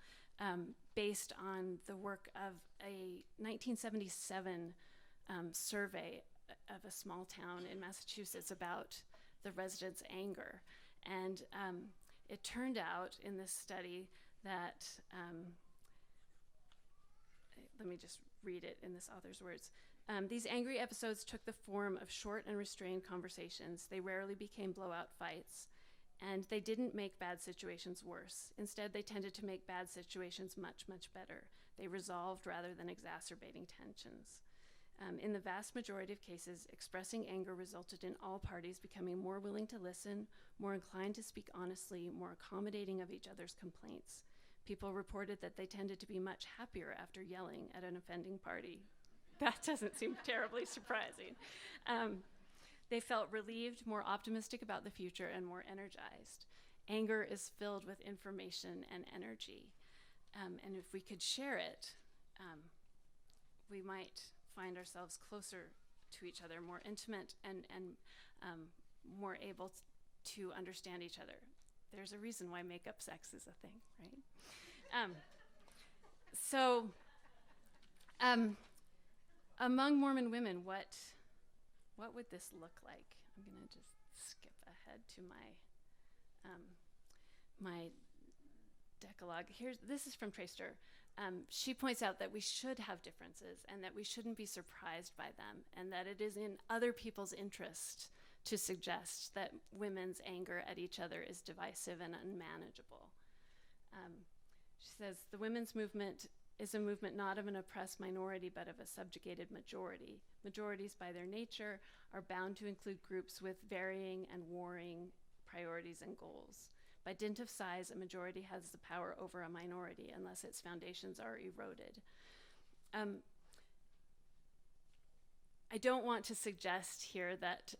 based on the work of a 1977 survey of a small town in Massachusetts about the residents' anger. And it turned out in this study that, let me just read it in this author's words. These angry episodes took the form of short and restrained conversations. They rarely became blowout fights, and they didn't make bad situations worse. Instead, they tended to make bad situations much, much better. They resolved rather than exacerbating tensions. In the vast majority of cases, expressing anger resulted in all parties becoming more willing to listen, more inclined to speak honestly, more accommodating of each other's complaints. People reported that they tended to be much happier after yelling at an offending party. That doesn't seem terribly surprising. They felt relieved, more optimistic about the future, and more energized. Anger is filled with information and energy. And if we could share it, we might find ourselves closer to each other, more intimate, and more able to understand each other. There's a reason why makeup sex is a thing, right? Among Mormon women, what would this look like? I'm going to just skip ahead to my decalogue. This is from Traister. She points out that we should have differences and that we shouldn't be surprised by them, and that it is in other people's interest to suggest that women's anger at each other is divisive and unmanageable. She says, the women's movement is a movement not of an oppressed minority, but of a subjugated majority. Majorities, by their nature, are bound to include groups with varying and warring priorities and goals. By dint of size, a majority has the power over a minority unless its foundations are eroded. I don't want to suggest here that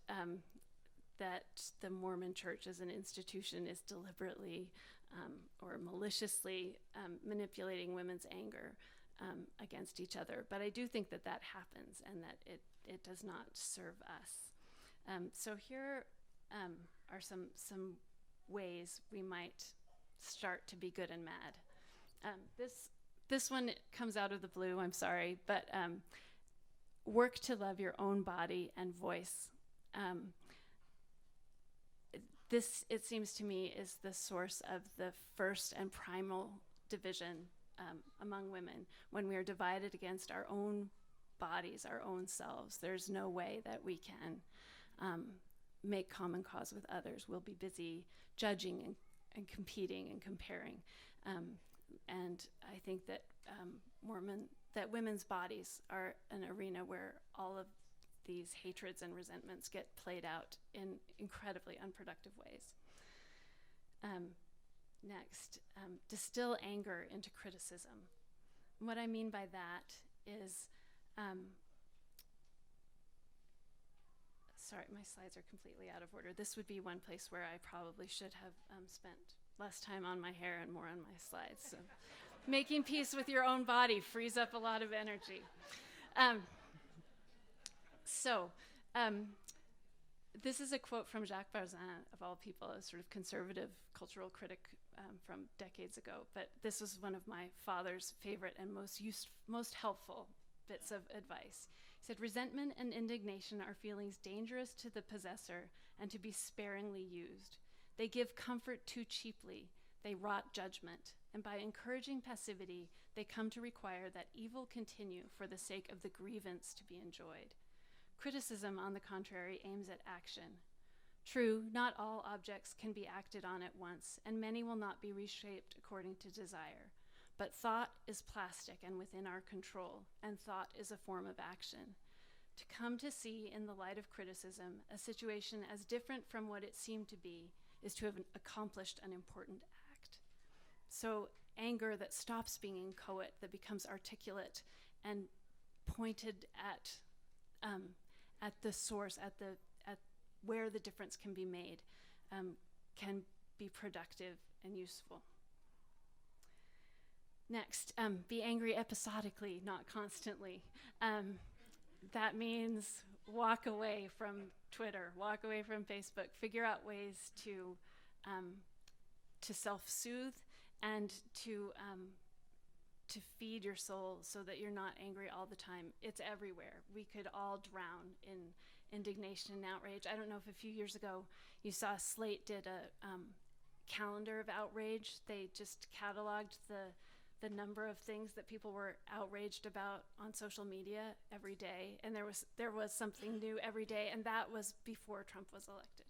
that the Mormon Church as an institution is deliberately or maliciously manipulating women's anger against each other, but I do think that that happens and that it does not serve us. So here are some ways we might start to be good and mad. This one comes out of the blue, I'm sorry, but work to love your own body and voice. This, it seems to me, is the source of the first and primal division among women. When we are divided against our own bodies, our own selves, there's no way that we can make common cause with others. We'll be busy judging and competing and comparing. And I think that that women's bodies are an arena where all of these hatreds and resentments get played out in incredibly unproductive ways. Next, distill anger into criticism. And what I mean by that is, sorry, my slides are completely out of order. This would be one place where I probably should have spent less time on my hair and more on my slides. So making peace with your own body frees up a lot of energy. This is a quote from Jacques Barzin, of all people, a sort of conservative cultural critic from decades ago. But this was one of my father's favorite and most helpful bits of advice. He said, resentment and indignation are feelings dangerous to the possessor and to be sparingly used. They give comfort too cheaply. They rot judgment. And by encouraging passivity, they come to require that evil continue for the sake of the grievance to be enjoyed. Criticism, on the contrary, aims at action. True, not all objects can be acted on at once, and many will not be reshaped according to desire. But thought is plastic and within our control, and thought is a form of action. To come to see in the light of criticism a situation as different from what it seemed to be is to have accomplished an important act. So anger that stops being inchoate, that becomes articulate and pointed at the source, at where the difference can be made, can be productive and useful. Next, be angry episodically, not constantly. That means walk away from Twitter, walk away from Facebook, figure out ways to self-soothe and to feed your soul so that you're not angry all the time. It's everywhere. We could all drown in indignation and outrage. I don't know if a few years ago you saw Slate did a calendar of outrage. They just cataloged the number of things that people were outraged about on social media every day, and there was something new every day, and that was before Trump was elected.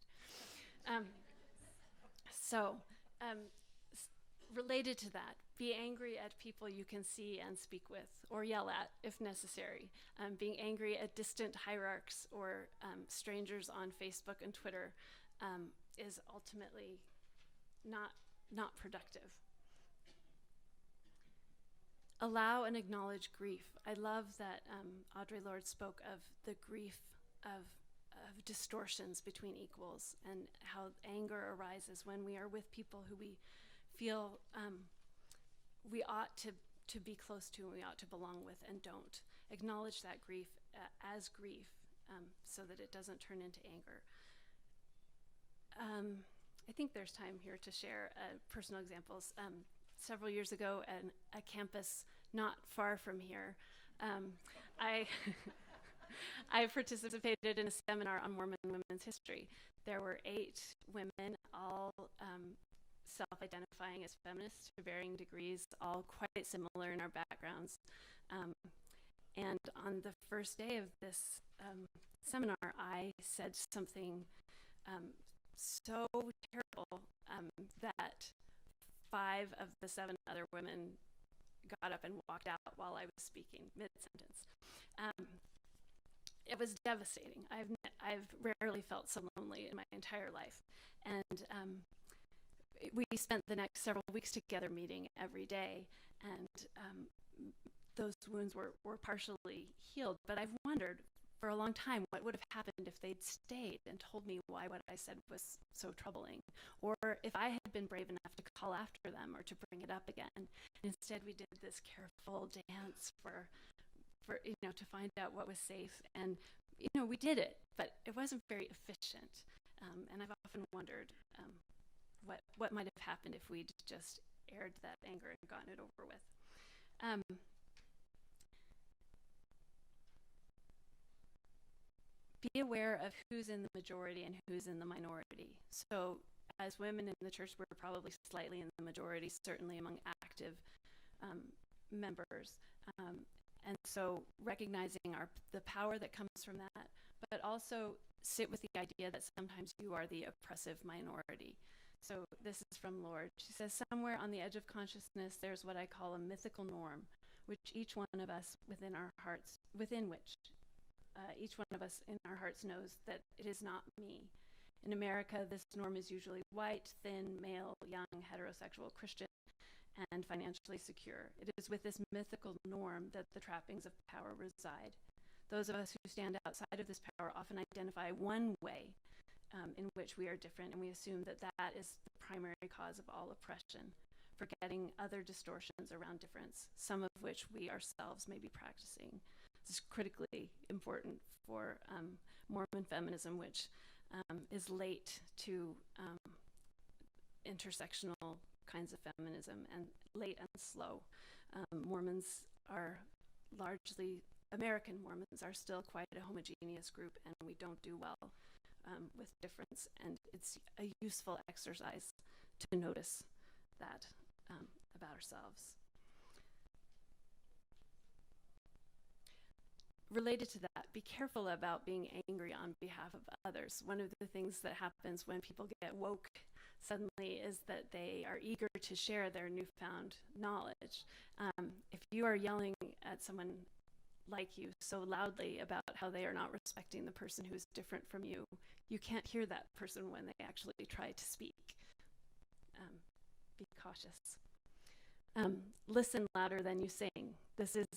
Related to that, be angry at people you can see and speak with, or yell at if necessary. Being angry at distant hierarchs or strangers on Facebook and Twitter is ultimately not productive. Allow and acknowledge grief. I love that Audre Lorde spoke of the grief of distortions between equals and how anger arises when we are with people who we feel we ought to be close to and we ought to belong with and don't. Acknowledge that grief as grief so that it doesn't turn into anger. I think there's time here to share personal examples. Several years ago at a campus not far from here, I participated in a seminar on Mormon women's history. There were 8 women, all self-identifying as feminists to varying degrees, all quite similar in our backgrounds. And on the first day of this seminar, I said something so terrible that 5 of the 7 other women got up and walked out while I was speaking mid-sentence. It was devastating. I've rarely felt so lonely in my entire life. And we spent the next several weeks together meeting every day, and those wounds were partially healed. But I've wondered for a long time what would have happened if they'd stayed and told me why what I said was so troubling, or if I had been brave enough to call after them or to bring it up again. Instead, we did this careful dance for to find out what was safe, and we did it, but it wasn't very efficient. And I've often wondered what might have happened if we'd just aired that anger and gotten it over with. Be aware of who's in the majority and who's in the minority. So as women in the church, we're probably slightly in the majority, certainly among active members. And so recognizing the power that comes from that, but also sit with the idea that sometimes you are the oppressive minority. So this is from Lord. She says, somewhere on the edge of consciousness, there's what I call a mythical norm, which each one of us each one of us in our hearts knows that it is not me. In America, this norm is usually white, thin, male, young, heterosexual, Christian, and financially secure. It is with this mythical norm that the trappings of power reside. Those of us who stand outside of this power often identify one way in which we are different, and we assume that that is the primary cause of all oppression, forgetting other distortions around difference, some of which we ourselves may be practicing. This is critically important for Mormon feminism, which is late to intersectional kinds of feminism, and late and slow. Mormons are largely, American Mormons are still quite a homogeneous group, and we don't do well with difference, and it's a useful exercise to notice that about ourselves. Related to that, be careful about being angry on behalf of others. One of the things that happens when people get woke suddenly is that they are eager to share their newfound knowledge. If you are yelling at someone like you so loudly about how they are not respecting the person who is different from you, you can't hear that person when they actually try to speak. Be cautious. Listen louder than you sing. This is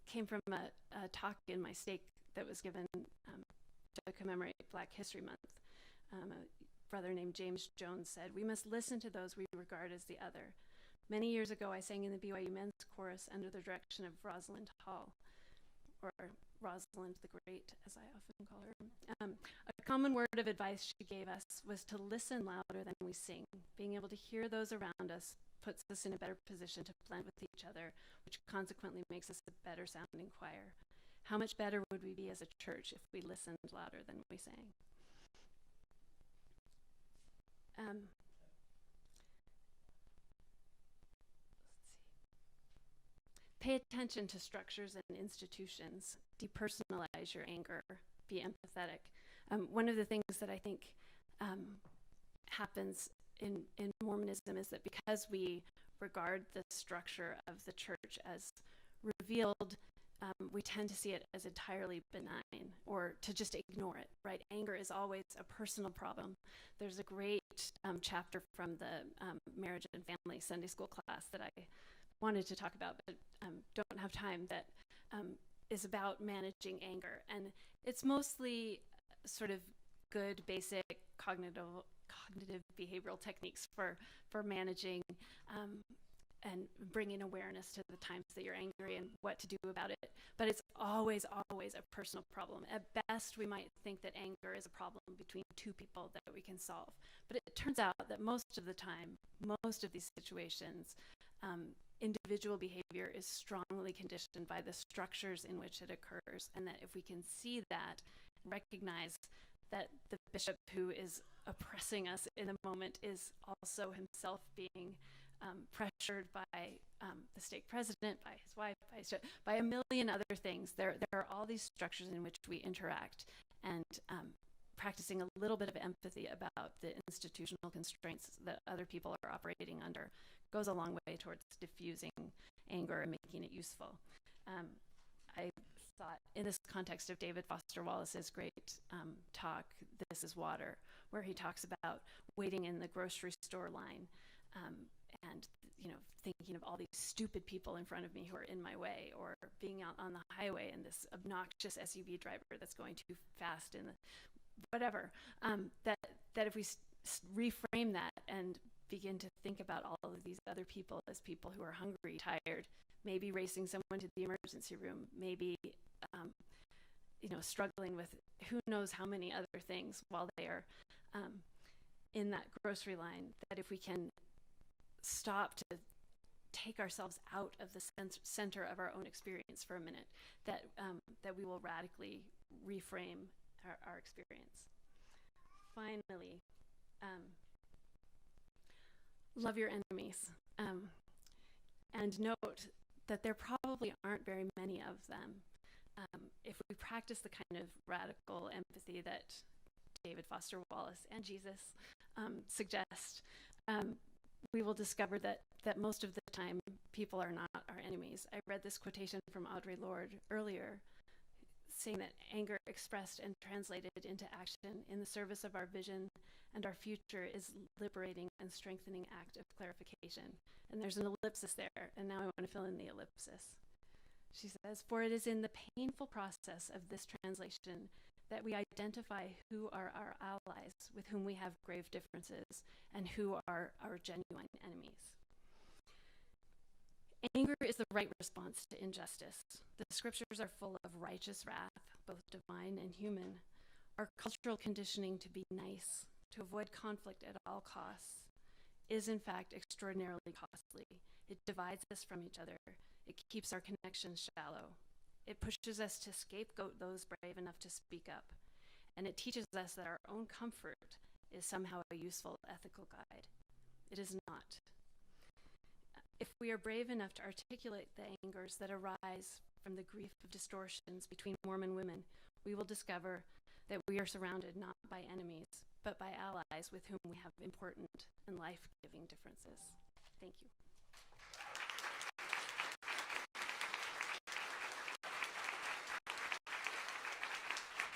came from a talk in my stake that was given to commemorate Black History Month. A brother named James Jones said, "We must listen to those we regard as the other. Many years ago, I sang in the BYU men's chorus under the direction of Rosalind Hall, or Rosalind the Great, as I often call her. A common word of advice she gave us was to listen louder than we sing. Being able to hear those around us puts us in a better position to blend with each other, which consequently makes us a better sounding choir. How much better would we be as a church if we listened louder than we sang?" Pay attention to structures and institutions. Depersonalize your anger. Be empathetic. One of the things that I think happens in Mormonism is that because we regard the structure of the church as revealed, we tend to see it as entirely benign, or to just ignore it, right? Anger is always a personal problem. There's a great chapter from the Marriage and Family Sunday School class that I wanted to talk about, but don't have time, that is about managing anger. And it's mostly sort of good, basic cognitive behavioral techniques for managing and bringing awareness to the times that you're angry and what to do about it. But it's always a personal problem. At best, we might think that anger is a problem between two people that we can solve. But it turns out that most of the time, most of these situations, individual behavior is strongly conditioned by the structures in which it occurs, and that if we can see that, recognize that the bishop who is oppressing us in the moment is also himself being pressured by the stake president, by his wife, by a million other things. There are all these structures in which we interact, and practicing a little bit of empathy about the institutional constraints that other people are operating under goes a long way towards diffusing anger and making it useful. I thought in this context of David Foster Wallace's great talk, This is Water, where he talks about waiting in the grocery store line and thinking of all these stupid people in front of me who are in my way, or being out on the highway and this obnoxious SUV driver that's going too fast in the whatever, that if we reframe that and begin to think about all of these other people as people who are hungry, tired, maybe racing someone to the emergency room, maybe struggling with who knows how many other things while they are in that grocery line, that if we can stop to take ourselves out of the center of our own experience for a minute, that we will radically reframe our experience. Finally, love your enemies, and note that there probably aren't very many of them. If we practice the kind of radical empathy that David Foster Wallace and Jesus suggest, we will discover that most of the time people are not our enemies. I read this quotation from Audre Lorde earlier, saying that anger expressed and translated into action in the service of our vision and our future is liberating and strengthening act of clarification. And there's an ellipsis there, and now I want to fill in the ellipsis. She says, for it is in the painful process of this translation that we identify who are our allies with whom we have grave differences and who are our genuine enemies. Anger is the right response to injustice. The scriptures are full of righteous wrath, both divine and human. Our cultural conditioning to be nice, to avoid conflict at all costs, is in fact extraordinarily costly. It divides us from each other. It keeps our connections shallow. It pushes us to scapegoat those brave enough to speak up. And it teaches us that our own comfort is somehow a useful ethical guide. It is not. If we are brave enough to articulate the angers that arise from the grief of distortions between Mormon women, we will discover that we are surrounded not by enemies, but by allies with whom we have important and life-giving differences. Thank you.